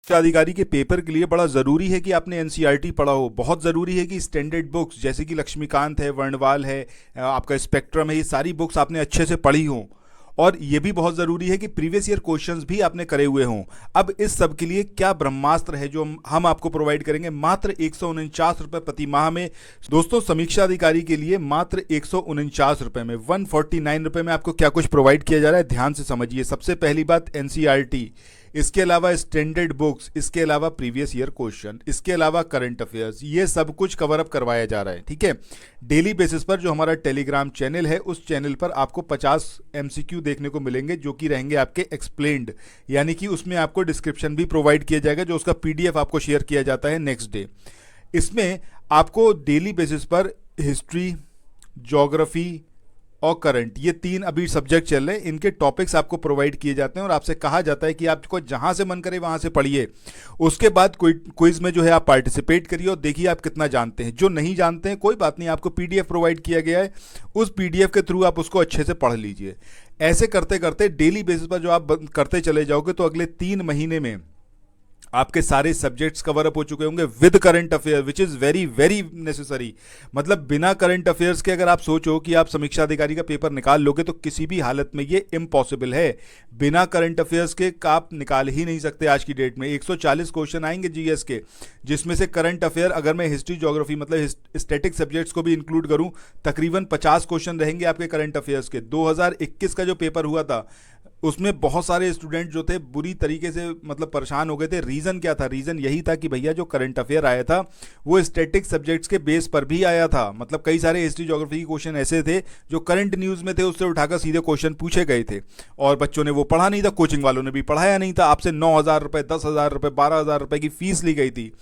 अधिकारी के पेपर के लिए बड़ा ज़रूरी है कि आपने एनसीईआरटी पढ़ा हो। बहुत ज़रूरी है कि स्टैंडर्ड बुक्स जैसे कि लक्ष्मीकांत है, वर्णवाल है, आपका स्पेक्ट्रम है, ये सारी बुक्स आपने अच्छे से पढ़ी हों। और ये भी बहुत ज़रूरी है कि प्रीवियस ईयर क्वेश्चंस भी आपने करे हुए हों। अब इस सब के लिए क्या ब्रह्मास्त्र है जो हम आपको प्रोवाइड करेंगे मात्र 149 रुपये प्रति माह में। दोस्तों, समीक्षा अधिकारी के लिए मात्र 149 रुपये में, 149 रुपये में आपको क्या कुछ प्रोवाइड किया जा रहा है, ध्यान से समझिए। सबसे पहली बात एनसीईआरटी, इसके अलावा स्टैंडर्ड बुक्स, इसके अलावा प्रीवियस ईयर क्वेश्चन, इसके अलावा करंट अफेयर्स, ये सब कुछ कवर अप करवाया जा रहा है। ठीक है, डेली बेसिस पर जो हमारा टेलीग्राम चैनल है, उस चैनल पर आपको 50 एमसीक्यू देखने को मिलेंगे जो कि रहेंगे आपके एक्सप्लेन्ड, यानी कि उसमें आपको डिस्क्रिप्शन भी प्रोवाइड किया जाएगा, जो उसका पीडीएफ आपको शेयर किया जाता है नेक्स्ट डे। इसमें आपको डेली बेसिस पर हिस्ट्री, ज्योग्राफी और करंट, ये 3 अभी सब्जेक्ट चल रहे हैं, इनके टॉपिक्स आपको प्रोवाइड किए जाते हैं और आपसे कहा जाता है कि आपको जहां से मन करे वहां से पढ़िए। उसके बाद कोई क्विज में जो है आप पार्टिसिपेट करिए और देखिए आप कितना जानते हैं। जो नहीं जानते हैं कोई बात नहीं, आपको पीडीएफ प्रोवाइड किया गया है, उस पीडीएफ के थ्रू आप उसको अच्छे से पढ़ लीजिए। ऐसे करते करते डेली बेसिस पर जो आप करते चले जाओगे तो अगले 3 महीने में आपके सारे सब्जेक्ट्स कवर अप हो चुके होंगे with current affair, which is very very necessary. मतलब बिना करंट अफेयर्स के अगर आप सोचो कि आप समीक्षा अधिकारी का पेपर निकाल लोगे तो किसी भी हालत में ये इम्पॉसिबल है। बिना करंट अफेयर्स के आप निकाल ही नहीं सकते। आज की डेट में 140 क्वेश्चन आएंगे जीएस के, जिसमें से करंट अफेयर, अगर मैं हिस्ट्री ज्योग्राफी मतलब स्टैटिक सब्जेक्ट्स को भी इंक्लूड करूं, तकरीबन 50 क्वेश्चन रहेंगे आपके करंट अफेयर्स के। 2021 का जो पेपर हुआ था उसमें बहुत सारे स्टूडेंट जो थे बुरी तरीके से मतलब परेशान हो गए थे। रीज़न क्या था? रीज़न यही था कि भैया जो करंट अफेयर आया था वो स्टैटिक सब्जेक्ट्स के बेस पर भी आया था। मतलब कई सारे हिस्ट्री ज्योग्राफी के क्वेश्चन ऐसे थे जो करंट न्यूज़ में थे, उससे उठाकर सीधे क्वेश्चन पूछे गए थे और बच्चों ने वो पढ़ा नहीं था, कोचिंग वालों ने भी पढ़ाया नहीं था। आपसे 9,000 रुपये, 10,000 रुपये, 12,000 रुपये की फीस ली गई थी,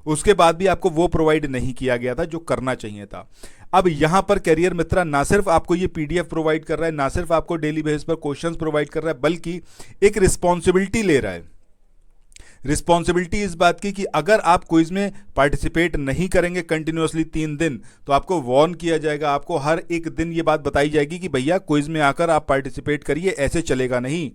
उसके बाद भी आपको वो प्रोवाइड नहीं किया गया था जो करना चाहिए था। अब यहां पर करियर मित्रा ना सिर्फ आपको ये पीडीएफ प्रोवाइड कर रहा है, ना सिर्फ आपको डेली बेसिस पर क्वेश्चंस प्रोवाइड कर रहा है, बल्कि एक रिस्पॉन्सिबिलिटी ले रहा है। रिस्पॉन्सिबिलिटी इस बात की कि अगर आप क्विज में पार्टिसिपेट नहीं करेंगे कंटिन्यूअसली 3 दिन तो आपको वार्न किया जाएगा। आपको हर एक दिन ये बात बताई जाएगी कि भैया क्विज में आकर आप पार्टिसिपेट करिए, ऐसे चलेगा नहीं।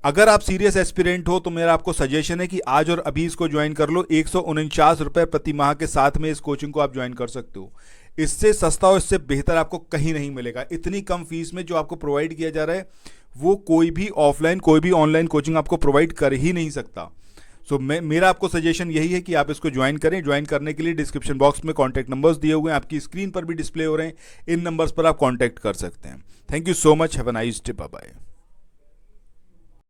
अगर आप सीरियस एस्पिरेंट हो तो मेरा आपको सजेशन है कि आज और अभी इसको ज्वाइन कर लो। 149 रुपये प्रति माह के साथ में इस कोचिंग को आप ज्वाइन कर सकते हो। इससे सस्ता और इससे बेहतर आपको कहीं नहीं मिलेगा। इतनी कम फीस में जो आपको प्रोवाइड किया जा रहा है वो कोई भी ऑफलाइन, कोई भी ऑनलाइन कोचिंग आपको प्रोवाइड कर ही नहीं सकता। सो मेरा आपको सजेशन यही है कि आप इसको ज्वाइन करें। ज्वाइन करने के लिए डिस्क्रिप्शन बॉक्स में कॉन्टैक्ट नंबर्स दिए हुए हैं, आपकी स्क्रीन पर भी डिस्प्ले हो रहे हैं, इन नंबर्स पर आप कॉन्टैक्ट कर सकते हैं। Thank you so much, have a nice day, bye bye.